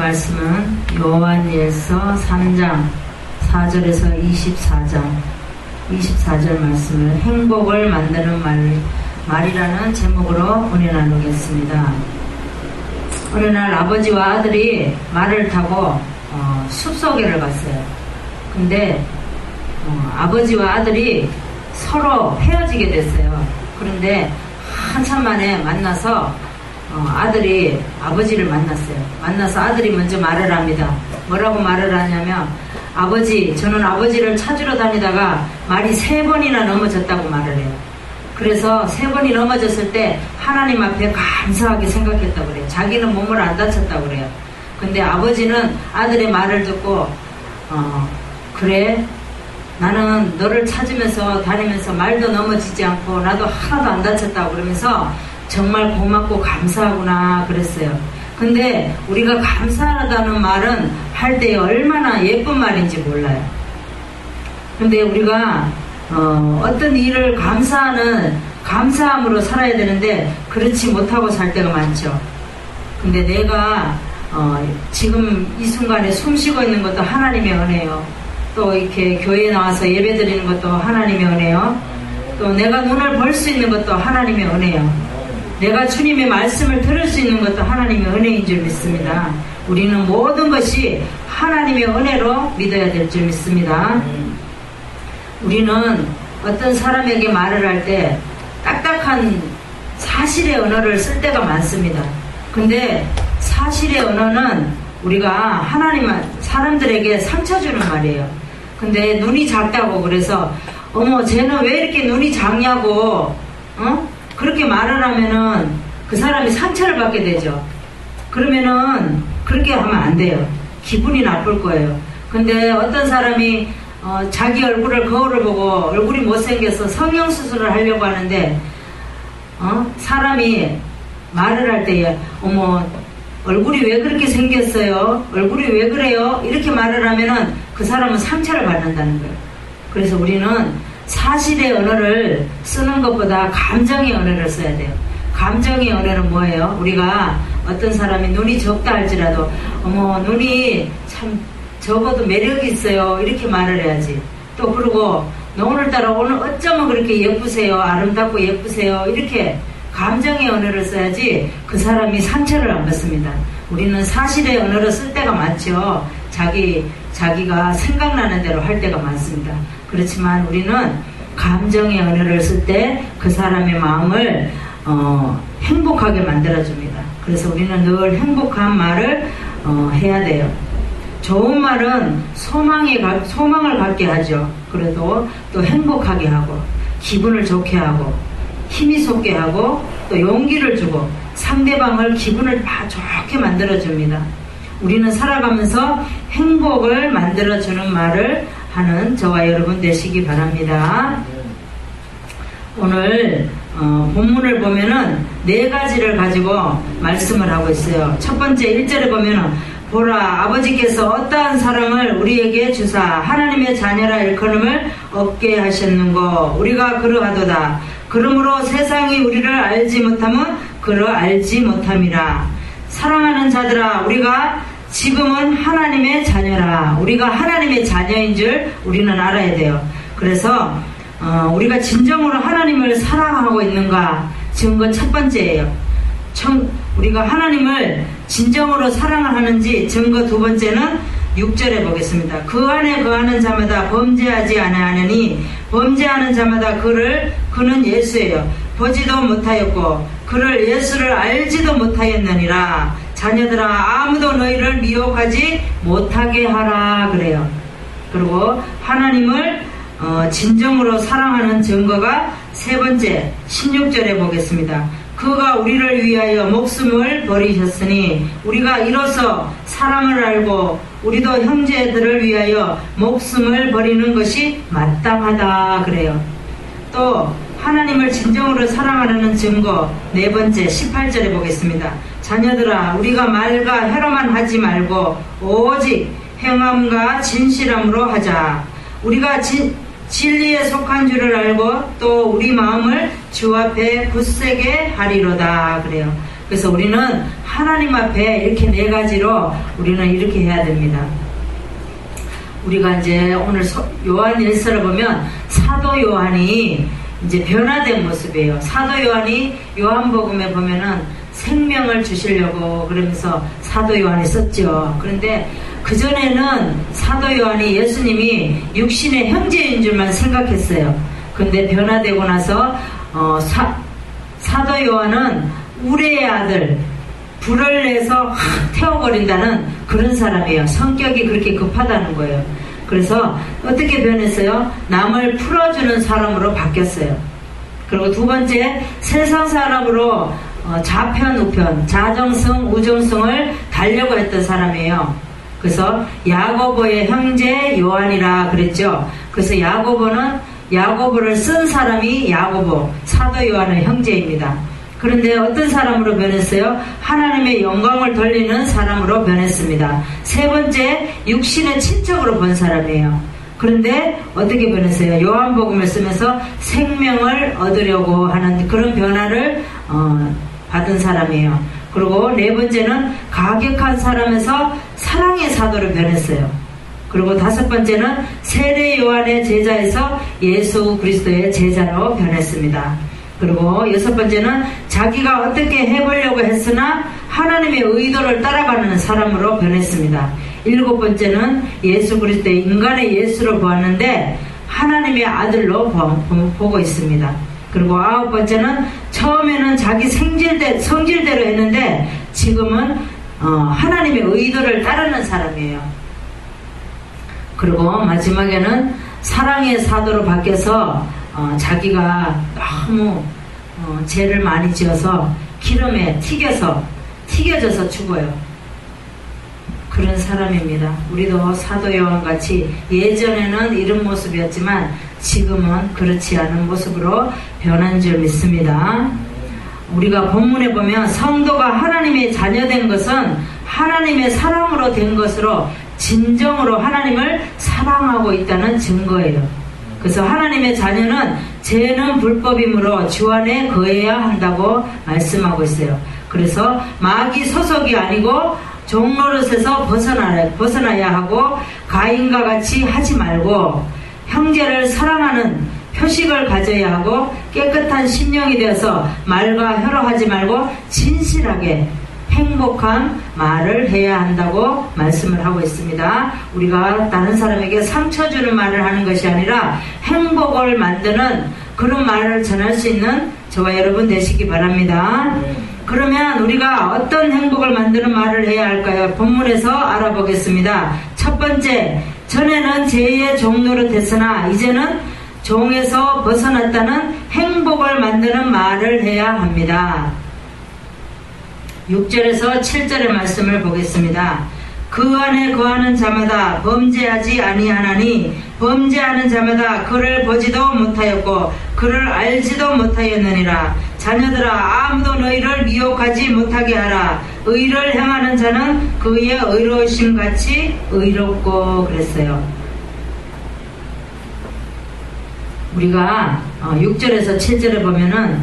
말씀은 요한일서 3장 4절에서 24절 말씀을 행복을 만드는 말이라는 제목으로 은혜 나누겠습니다. 어느 날 아버지와 아들이 말을 타고 숲속에를 갔어요. 근데 아버지와 아들이 서로 헤어지게 됐어요. 그런데 한참 만에 만나서 아들이 아버지를 만났어요. 만나서 아들이 먼저 말을 합니다. 뭐라고 말을 하냐면, 아버지, 저는 아버지를 찾으러 다니다가 말이 3번이나 넘어졌다고 말을 해요. 그래서 3번이 넘어졌을 때 하나님 앞에 감사하게 생각했다고 그래요. 자기는 몸을 안 다쳤다고 그래요. 근데 아버지는 아들의 말을 듣고 그래, 나는 너를 찾으면서 다니면서 말도 넘어지지 않고 나도 하나도 안 다쳤다고 그러면서 정말 고맙고 감사하구나 그랬어요. 근데 우리가 감사하다는 말은 할 때 얼마나 예쁜 말인지 몰라요. 근데 우리가 어떤 일을 감사함으로 살아야 되는데 그렇지 못하고 살 때가 많죠. 근데 내가 지금 이 순간에 숨 쉬고 있는 것도 하나님의 은혜요. 또 이렇게 교회에 나와서 예배 드리는 것도 하나님의 은혜요. 또 내가 눈을 벌 수 있는 것도 하나님의 은혜요. 내가 주님의 말씀을 들을 수 있는 것도 하나님의 은혜인 줄 믿습니다. 우리는 모든 것이 하나님의 은혜로 믿어야 될 줄 믿습니다. 우리는 어떤 사람에게 말을 할 때 딱딱한 사실의 언어를 쓸 때가 많습니다. 근데 사실의 언어는 우리가 사람들에게 상처 주는 말이에요. 근데 눈이 작다고 그래서 어머 쟤는 왜 이렇게 눈이 작냐고 그렇게 말을 하면은 그 사람이 상처를 받게 되죠. 그러면은 그렇게 하면 안 돼요. 기분이 나쁠 거예요. 근데 어떤 사람이 자기 얼굴을 거울을 보고 얼굴이 못생겨서 성형수술을 하려고 하는데 사람이 말을 할 때에 어머 얼굴이 왜 그렇게 생겼어요? 얼굴이 왜 그래요? 이렇게 말을 하면은 그 사람은 상처를 받는다는 거예요. 그래서 우리는 사실의 언어를 쓰는 것보다 감정의 언어를 써야 돼요. 감정의 언어는 뭐예요? 우리가 어떤 사람이 눈이 적다 할지라도 어머 눈이 참 적어도 매력이 있어요 이렇게 말을 해야지. 또 그러고 너 오늘따라 오늘 어쩌면 그렇게 예쁘세요, 아름답고 예쁘세요 이렇게 감정의 언어를 써야지 그 사람이 상처를 안 받습니다. 우리는 사실의 언어를 쓸 때가 많죠. 자기가 생각나는 대로 할 때가 많습니다. 그렇지만 우리는 감정의 언어를 쓸 때 그 사람의 마음을 행복하게 만들어줍니다. 그래서 우리는 늘 행복한 말을 해야 돼요. 좋은 말은 소망을 갖게 하죠. 그래도 또 행복하게 하고 기분을 좋게 하고 힘이 솟게 하고 또 용기를 주고 상대방을 기분을 다 좋게 만들어줍니다. 우리는 살아가면서 행복을 만들어주는 말을 하는 저와 여러분 되시기 바랍니다. 오늘 본문을 보면은 4가지를 가지고 말씀을 하고 있어요. 첫 번째 1절에 보면은 보라 아버지께서 어떠한 사랑을 우리에게 주사 하나님의 자녀라 일컬음을 얻게 하셨는고 우리가 그러하도다. 그러므로 세상이 우리를 알지 못하면 그러 알지 못함이라. 사랑하는 자들아 우리가 지금은 하나님의 자녀라. 우리가 하나님의 자녀인 줄 우리는 알아야 돼요. 그래서 우리가 진정으로 하나님을 사랑하고 있는가 증거 첫 번째예요. 우리가 하나님을 진정으로 사랑을 하는지 증거 두 번째는 6절에 보겠습니다. 그 안에 거하는 자마다 범죄하지 아니하느니 범죄하는 자마다 그는 예수예요. 보지도 못하였고 그를 예수를 알지도 못하였느니라. 자녀들아 아무도 너희를 미혹하지 못하게 하라 그래요. 그리고 하나님을 진정으로 사랑하는 증거가 세 번째 16절에 보겠습니다. 그가 우리를 위하여 목숨을 버리셨으니 우리가 이로써 사랑을 알고 우리도 형제들을 위하여 목숨을 버리는 것이 마땅하다 그래요. 또 하나님을 진정으로 사랑하는 증거 네 번째 18절에 보겠습니다. 자녀들아 우리가 말과 혀로만 하지 말고 오직 행함과 진실함으로 하자. 우리가 진리에 속한 줄을 알고 또 우리 마음을 주 앞에 굳세게 하리로다 그래요. 그래서 우리는 하나님 앞에 이렇게 네 가지로 우리는 이렇게 해야 됩니다. 우리가 이제 오늘 요한 1서를 보면 사도 요한이 이제 변화된 모습이에요. 사도 요한이 요한복음에 보면은 생명을 주시려고 그러면서 사도 요한이 썼죠. 그런데 그전에는 사도 요한이 예수님이 육신의 형제인 줄만 생각했어요. 근데 변화되고 나서 사도 요한은 우레의 아들, 불을 내서 태워버린다는 그런 사람이에요. 성격이 그렇게 급하다는 거예요. 그래서 어떻게 변했어요? 남을 풀어주는 사람으로 바뀌었어요. 그리고 두 번째, 세상 사람으로 좌편, 우편, 자정성, 우정성을 달려고 했던 사람이에요. 그래서 야고보의 형제 요한이라 그랬죠. 그래서 야고보를 쓴 사람이 야고보, 사도 요한의 형제입니다. 그런데 어떤 사람으로 변했어요? 하나님의 영광을 돌리는 사람으로 변했습니다. 세 번째, 육신의 친척으로 본 사람이에요. 그런데 어떻게 변했어요? 요한복음을 쓰면서 생명을 얻으려고 하는 그런 변화를 받은 사람이에요. 그리고 네 번째는 가격한 사람에서 사랑의 사도로 변했어요. 그리고 다섯 번째는 세례 요한의 제자에서 예수 그리스도의 제자로 변했습니다. 그리고 여섯 번째는 자기가 어떻게 해보려고 했으나 하나님의 의도를 따라가는 사람으로 변했습니다. 일곱 번째는 예수 그리스도의 인간의 예수로 보았는데 하나님의 아들로 보고 있습니다. 그리고 아홉 번째는 처음에는 자기 성질대로 했는데 지금은 하나님의 의도를 따르는 사람이에요. 그리고 마지막에는 사랑의 사도로 바뀌어서 자기가 너무 죄를 많이 지어서 기름에 튀겨져서 죽어요. 그런 사람입니다. 우리도 사도 요한같이 예전에는 이런 모습이었지만 지금은 그렇지 않은 모습으로 변한 줄 믿습니다. 우리가 본문에 보면 성도가 하나님의 자녀된 것은 하나님의 사랑으로 된 것으로 진정으로 하나님을 사랑하고 있다는 증거예요. 그래서 하나님의 자녀는 죄는 불법이므로 주 안에 거해야 한다고 말씀하고 있어요. 그래서 마귀 소속이 아니고 종노릇에서 벗어나야 하고 가인과 같이 하지 말고 형제를 사랑하는 표식을 가져야 하고 깨끗한 심령이 되어서 말과 혀로 하지 말고 진실하게 행복한 말을 해야 한다고 말씀을 하고 있습니다. 우리가 다른 사람에게 상처 주는 말을 하는 것이 아니라 행복을 만드는 그런 말을 전할 수 있는 저와 여러분 되시기 바랍니다. 그러면 우리가 어떤 행복을 만드는 말을 해야 할까요? 본문에서 알아보겠습니다. 첫 번째, 전에는 죄의 종노릇했으나 이제는 종에서 벗어났다는 행복을 만드는 말을 해야 합니다. 6절에서 7절의 말씀을 보겠습니다. 그 안에 거하는 자마다 범죄하지 아니하나니 범죄하는 자마다 그를 보지도 못하였고 그를 알지도 못하였느니라. 자녀들아, 아무도 너희를 미혹하지 못하게 하라. 의를 행하는 자는 그의 의로우심 같이 의롭고 그랬어요. 우리가 6절에서 7절에 보면은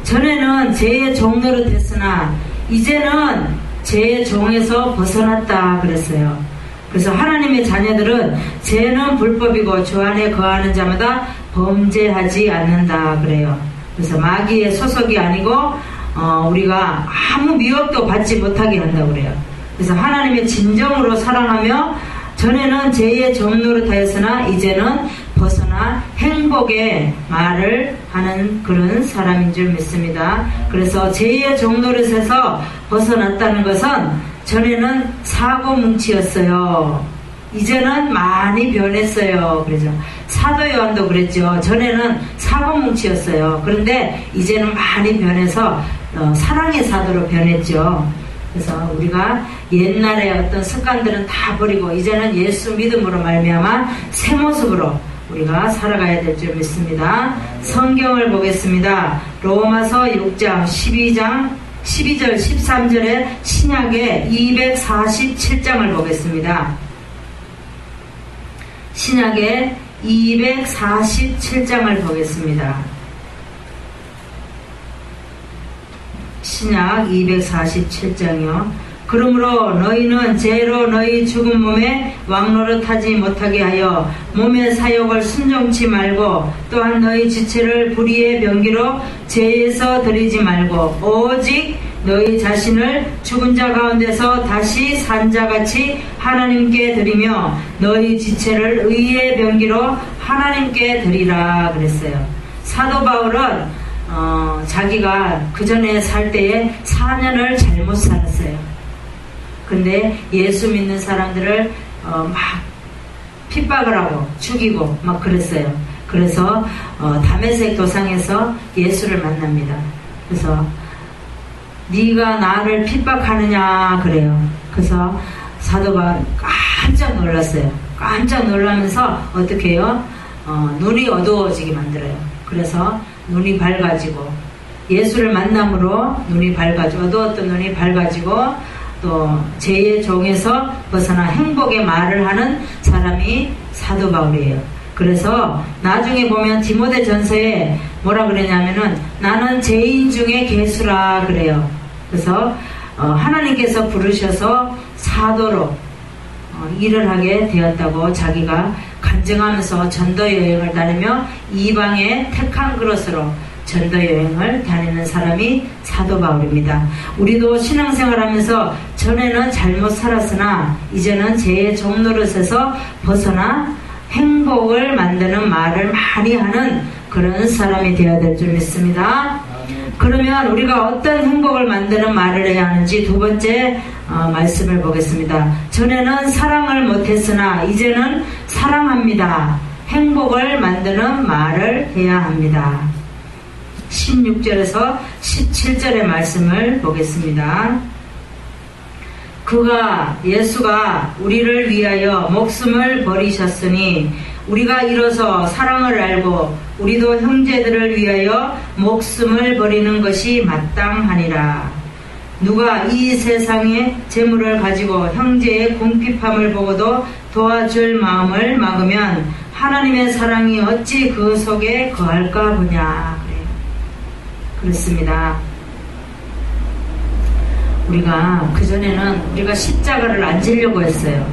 전에는 죄의 종노릇 했으나 이제는 죄의 종에서 벗어났다 그랬어요. 그래서 하나님의 자녀들은 죄는 불법이고 주 안에 거하는 자마다 범죄하지 않는다 그래요. 그래서 마귀의 소속이 아니고 우리가 아무 미혹도 받지 못하게 한다고 그래요. 그래서 하나님의 진정으로 사랑하며 전에는 죄의 종노릇하였으나 이제는 벗어나 행복의 말을 하는 그런 사람인 줄 믿습니다. 그래서 죄의 종노릇에서 벗어났다는 것은 전에는 사고뭉치였어요. 이제는 많이 변했어요. 그러죠. 사도 요한도 그랬죠. 전에는 사고뭉치였어요. 그런데 이제는 많이 변해서 사랑의 사도로 변했죠. 그래서 우리가 옛날에 어떤 습관들은 다 버리고 이제는 예수 믿음으로 말미암아 새 모습으로 우리가 살아가야 될 줄 믿습니다. 성경을 보겠습니다. 로마서 6장 12절 13절에 신약의 247장을 보겠습니다. 신약의 247장을 보겠습니다. 신약 247장이요. 그러므로 너희는 죄로 너희 죽은 몸에 왕노릇하지 못하게 하여 몸의 사욕을 순종치 말고 또한 너희 지체를 불의의 병기로 죄에서 드리지 말고 오직 너희 자신을 죽은 자 가운데서 다시 산 자같이 하나님께 드리며 너희 지체를 의의 병기로 하나님께 드리라 그랬어요. 사도 바울은 자기가 그 전에 살 때에 4년을 잘못 살았어요. 근데 예수 믿는 사람들을 막 핍박을 하고 죽이고 막 그랬어요. 그래서 다메섹 도상에서 예수를 만납니다. 그래서 네가 나를 핍박하느냐 그래요. 그래서 사도 바울이 깜짝 놀랐어요. 깜짝 놀라면서 어떻게 해요? 눈이 어두워지게 만들어요. 그래서 눈이 밝아지고 예수를 만남으로 눈이 밝아지고 어두웠던 눈이 밝아지고 또 죄의 종에서 벗어나 행복의 말을 하는 사람이 사도 바울이에요. 그래서 나중에 보면 디모데 전서에 뭐라 그러냐면은 나는 죄인 중에 괴수라 그래요. 그래서 하나님께서 부르셔서 사도로 일을 하게 되었다고 자기가 간증하면서 전도 여행을 다니며 이방에 택한 그릇으로 전도 여행을 다니는 사람이 사도 바울입니다. 우리도 신앙생활하면서 전에는 잘못 살았으나 이제는 죄의 종노릇에서 벗어나 행복을 만드는 말을 많이 하는 그런 사람이 되어야 될 줄 믿습니다. 그러면 우리가 어떤 행복을 만드는 말을 해야 하는지 두 번째 말씀을 보겠습니다. 전에는 사랑을 못했으나 이제는 사랑합니다. 행복을 만드는 말을 해야 합니다. 16절에서 17절의 말씀을 보겠습니다. 예수가 우리를 위하여 목숨을 버리셨으니 우리가 일어서 사랑을 알고 우리도 형제들을 위하여 목숨을 버리는 것이 마땅하니라. 누가 이 세상의 재물을 가지고 형제의 궁핍함을 보고도 도와줄 마음을 막으면 하나님의 사랑이 어찌 그 속에 거할까 보냐. 그렇습니다. 우리가 그전에는 우리가 십자가를 안 지려고 했어요.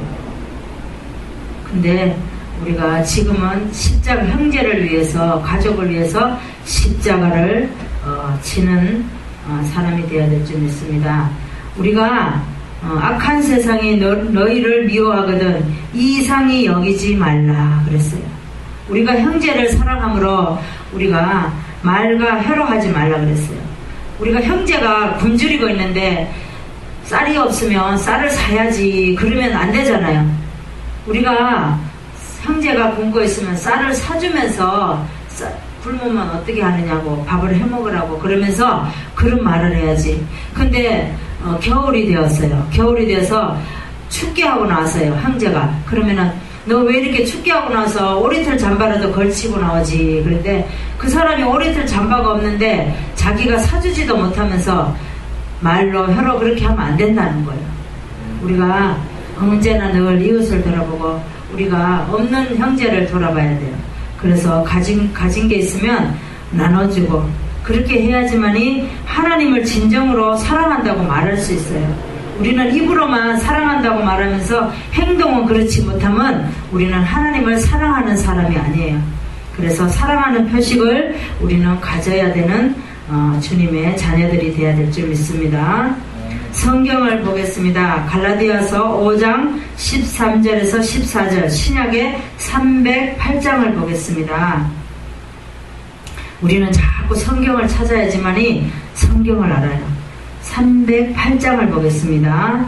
근데 우리가 지금은 십자가 형제를 위해서 가족을 위해서 십자가를 지는 사람이 되어야 될 줄 믿습니다. 우리가 악한 세상이 너희를 미워하거든 이상히 여기지 말라 그랬어요. 우리가 형제를 사랑함으로 우리가 말과 혀로하지 말라 그랬어요. 우리가 형제가 굶주리고 있는데 쌀이 없으면 쌀을 사야지 그러면 안 되잖아요. 우리가 형제가 굶고 있으면 쌀을 사주면서 굶으면 어떻게 하느냐고 밥을 해먹으라고 그러면서 그런 말을 해야지. 근데 겨울이 되었어요. 겨울이 되어서 춥게 하고 나왔어요. 형제가. 그러면은 너 왜 이렇게 춥게 하고 나서 오리털 잠바라도 걸치고 나오지. 그런데 그 사람이 오리털 잠바가 없는데 자기가 사주지도 못하면서 말로 혀로 그렇게 하면 안 된다는 거예요. 우리가 언제나 늘 이웃을 돌아보고 우리가 없는 형제를 돌아봐야 돼요. 그래서 가진 게 있으면 나눠주고 그렇게 해야지만이 하나님을 진정으로 사랑한다고 말할 수 있어요. 우리는 입으로만 사랑한다고 말하면서 행동은 그렇지 못하면 우리는 하나님을 사랑하는 사람이 아니에요. 그래서 사랑하는 표식을 우리는 가져야 되는 주님의 자녀들이 되어야 될 줄 믿습니다. 성경을 보겠습니다. 갈라디아서 5장 13절에서 14절 신약의 308장을 보겠습니다. 우리는 자꾸 성경을 찾아야지만이 성경을 알아요. 308장을 보겠습니다.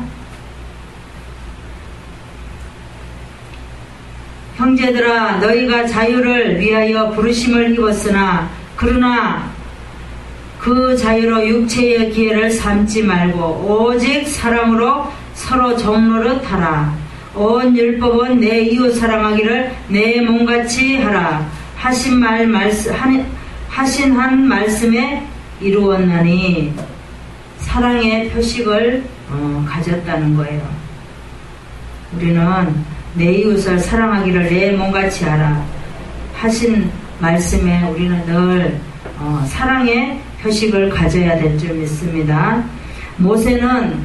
형제들아 너희가 자유를 위하여 부르심을 입었으나 그러나 그 자유로 육체의 기회를 삼지 말고 오직 사랑으로 서로 종노릇하라. 온 율법은 내 이웃 사랑하기를 내 몸같이 하라 하신 한 말씀에 이루었나니 사랑의 표식을 가졌다는 거예요. 우리는 내 이웃을 사랑하기를 내 몸같이 하라 하신 말씀에 우리는 늘 사랑의 표식을 가져야 될 줄 믿습니다. 모세는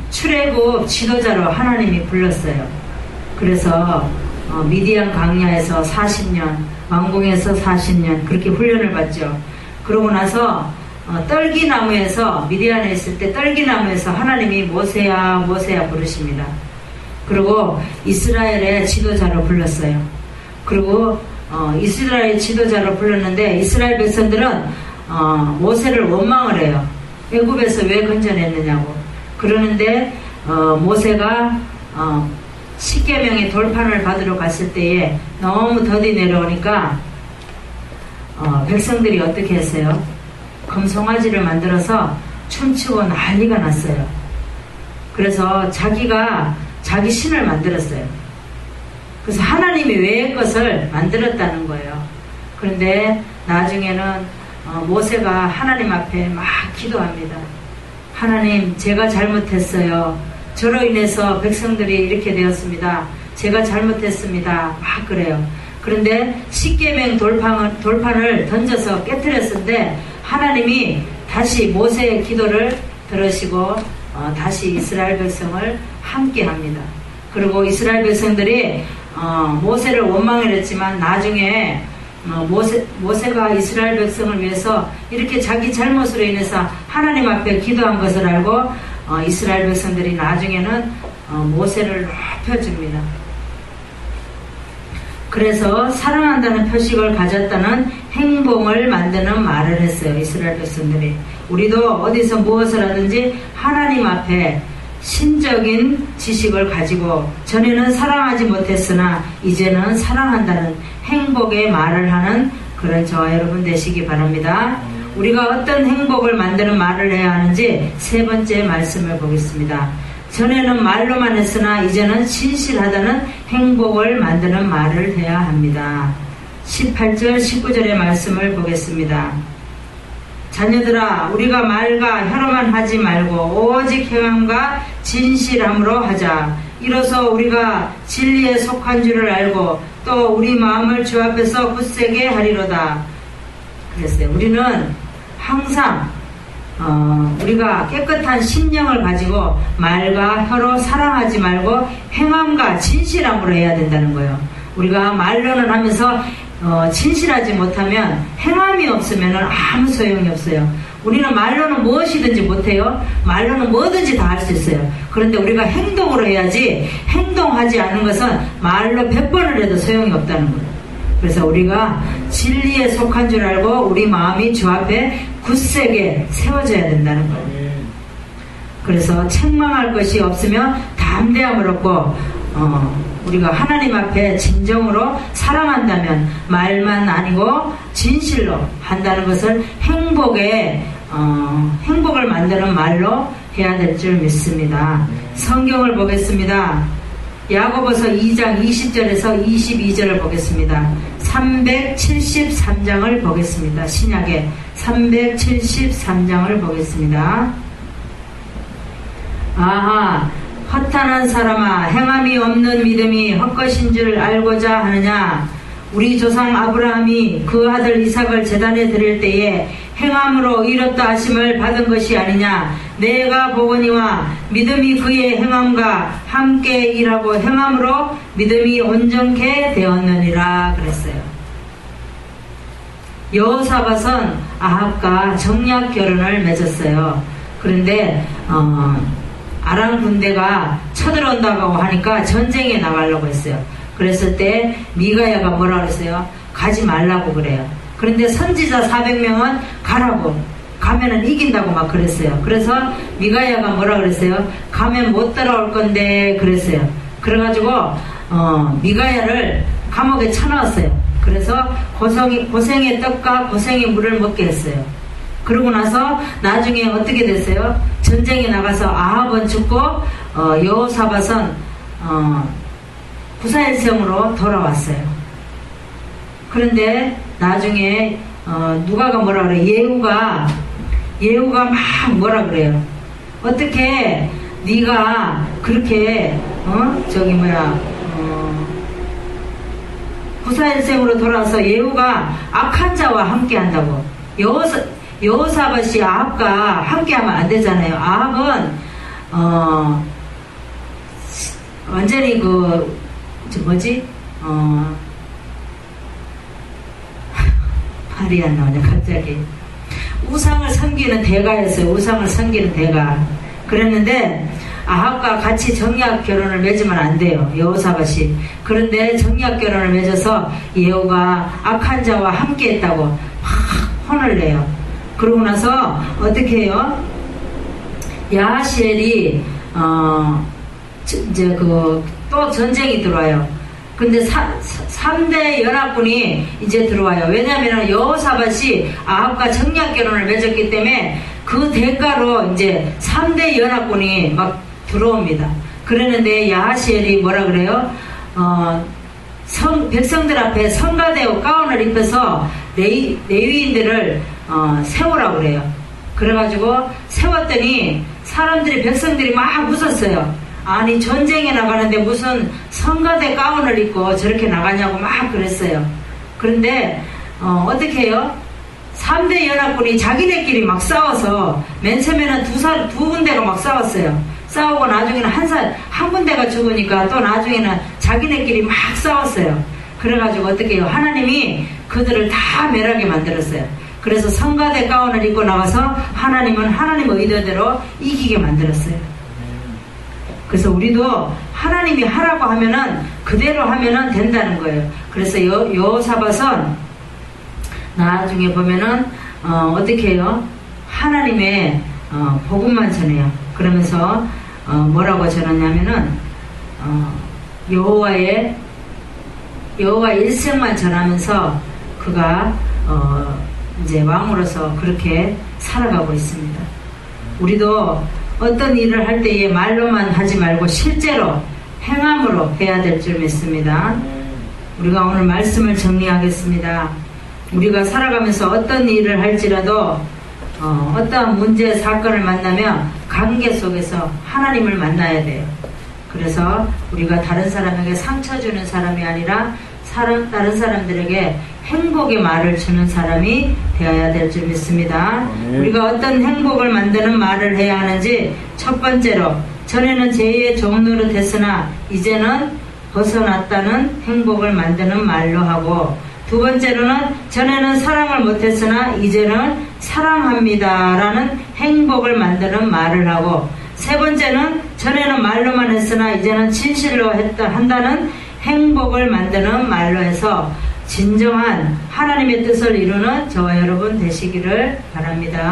출애굽 지도자로 하나님이 불렀어요. 그래서 미디안 광야에서 40년, 왕궁에서 40년 그렇게 훈련을 받죠. 그러고 나서 떨기나무에서, 미디안에 있을 때 떨기나무에서 하나님이 모세야 모세야 부르십니다. 그리고 이스라엘의 지도자로 불렀어요. 그리고 이스라엘 지도자로 불렀는데 이스라엘 백성들은 모세를 원망을 해요. 애굽에서 왜 건져냈느냐고. 그러는데 모세가 십계명의 돌판을 받으러 갔을 때에 너무 더디 내려오니까 백성들이 어떻게 했어요? 금송아지를 만들어서 춤추고 난리가 났어요. 그래서 자기가 자기 신을 만들었어요. 그래서 하나님이 외의 것을 만들었다는 거예요. 그런데 나중에는 모세가 하나님 앞에 막 기도합니다. 하나님, 제가 잘못했어요. 저로 인해서 백성들이 이렇게 되었습니다. 제가 잘못했습니다. 막 그래요. 그런데 십계명 돌판을 던져서 깨뜨렸는데 하나님이 다시 모세의 기도를 들으시고 다시 이스라엘 백성을 함께 합니다. 그리고 이스라엘 백성들이 모세를 원망을 했지만 나중에 모세가 이스라엘 백성을 위해서 이렇게 자기 잘못으로 인해서 하나님 앞에 기도한 것을 알고 이스라엘 백성들이 나중에는 모세를 높여줍니다. 그래서 사랑한다는 표식을 가졌다는 행동을 만드는 말을 했어요. 이스라엘 백성들이. 우리도 어디서 무엇을 하든지 하나님 앞에 신적인 지식을 가지고 전에는 사랑하지 못했으나 이제는 사랑한다는 행복의 말을 하는 그런 저와 여러분 되시기 바랍니다. 우리가 어떤 행복을 만드는 말을 해야 하는지 세 번째 말씀을 보겠습니다. 전에는 말로만 했으나 이제는 진실하다는 행복을 만드는 말을 해야 합니다. 18절 19절의 말씀을 보겠습니다. 자녀들아, 우리가 말과 혀로만 하지 말고 오직 행함과 진실함으로 하자. 이로써 우리가 진리에 속한 줄을 알고 또 우리 마음을 주 앞에서 굳세게 하리로다. 그랬어요. 우리는 항상 우리가 깨끗한 심령을 가지고 말과 혀로 사랑하지 말고 행함과 진실함으로 해야 된다는 거예요. 우리가 말로는 하면서 진실하지 못하면 행함이 없으면 아무 소용이 없어요. 우리는 말로는 무엇이든지 못해요. 말로는 뭐든지 다 할 수 있어요. 그런데 우리가 행동으로 해야지 행동하지 않은 것은 말로 100번을 해도 소용이 없다는 거예요. 그래서 우리가 진리에 속한 줄 알고 우리 마음이 주 앞에 굳세게 세워져야 된다는 거예요. 그래서 책망할 것이 없으면 담대함을 얻고 우리가 하나님 앞에 진정으로 사랑한다면 말만 아니고 진실로 한다는 것을 행복을 만드는 말로 해야 될 줄 믿습니다. 성경을 보겠습니다. 야고보서 2장 20절에서 22절을 보겠습니다. 373장을 보겠습니다. 신약의 373장을 보겠습니다. 아하, 허탄한 사람아, 행함이 없는 믿음이 헛것인 줄 알고자 하느냐? 우리 조상 아브라함이 그 아들 이삭을 제단에 드릴 때에 행함으로 이롭다 하심을 받은 것이 아니냐? 내가 보거니와 믿음이 그의 행함과 함께 일하고 행함으로 믿음이 온전케 되었느니라 그랬어요. 여호사밧은 아합과 정략 결혼을 맺었어요. 그런데 아람 군대가 쳐들어온다고 하니까 전쟁에 나가려고 했어요. 그랬을 때 미가야가 뭐라 그랬어요? 가지 말라고 그래요. 그런데 선지자 400명은 가라고, 가면은 이긴다고 막 그랬어요. 그래서 미가야가 뭐라 그랬어요? 가면 못 따라올 건데 그랬어요. 그래가지고 미가야를 감옥에 쳐넣었어요. 그래서 고생의 떡과 고생의 물을 먹게 했어요. 그러고 나서 나중에 어떻게 됐어요? 전쟁에 나가서 아합은 죽고 여호사밧은 구사일성으로 돌아왔어요. 그런데 나중에 누가가 뭐라 그래? 예후가 막 뭐라 그래요? 어떻게 네가 그렇게 구사일생으로 돌아와서 예후가 악한 자와 함께 한다고. 여호사밧이 아합과 함께하면 안 되잖아요. 아합은 완전히 말이 안 나오냐 갑자기. 우상을 섬기는 대가였어요. 우상을 섬기는 대가. 그랬는데 아합과 같이 정략 결혼을 맺으면 안 돼요. 여호사밧이. 그런데 정략 결혼을 맺어서 예후가 악한 자와 함께 했다고 막 혼을 내요. 그러고 나서 어떻게 해요? 야하시엘이 이제 또 전쟁이 들어와요. 근데 3대 연합군이 이제 들어와요. 왜냐하면 여호사밧이 아합과 정략 결혼을 맺었기 때문에 그 대가로 이제 3대 연합군이 막 들어옵니다. 그랬는데 야하시엘이 뭐라 그래요? 백성들 앞에 성가대 가운을 입혀서 레위인들을 세우라고 그래요. 그래가지고 세웠더니 백성들이 막 웃었어요. 아니 전쟁에 나가는데 무슨 성가대 가운을 입고 저렇게 나가냐고 막 그랬어요. 그런데 어떻게 해요? 3대 연합군이 자기네끼리 막 싸워서 맨 처음에는 두 군데가 막 싸웠어요. 싸우고 나중에는 한 군데가 죽으니까 또 나중에는 자기네끼리 막 싸웠어요. 그래가지고 어떻게 해요? 하나님이 그들을 다 멸하게 만들었어요. 그래서 성가대 가운을 입고 나가서 하나님은 하나님 의도대로 이기게 만들었어요. 그래서 우리도 하나님이 하라고 하면은 그대로 하면은 된다는 거예요. 그래서 여호사밧은 나중에 보면은 어떻게 해요? 하나님의 복음만 전해요. 그러면서 뭐라고 전하냐면은 여호와 일생만 전하면서 그가 이제 왕으로서 그렇게 살아가고 있습니다. 우리도 어떤 일을 할 때에 말로만 하지 말고 실제로 행함으로 해야 될 줄 믿습니다. 우리가 오늘 말씀을 정리하겠습니다. 우리가 살아가면서 어떤 일을 할지라도 어떠한 문제 사건을 만나면 관계 속에서 하나님을 만나야 돼요. 그래서 우리가 다른 사람에게 상처 주는 사람이 아니라 다른 사람들에게 행복의 말을 주는 사람이 되어야 될 줄 믿습니다. 우리가 어떤 행복을 만드는 말을 해야 하는지, 첫 번째로 전에는 제2의 종노릇 했으나 이제는 벗어났다는 행복을 만드는 말로 하고, 두 번째로는 전에는 사랑을 못했으나 이제는 사랑합니다 라는 행복을 만드는 말을 하고, 세 번째는 전에는 말로만 했으나 이제는 진실로 한다는 행복을 만드는 말로 해서 진정한 하나님의 뜻을 이루는 저와 여러분 되시기를 바랍니다.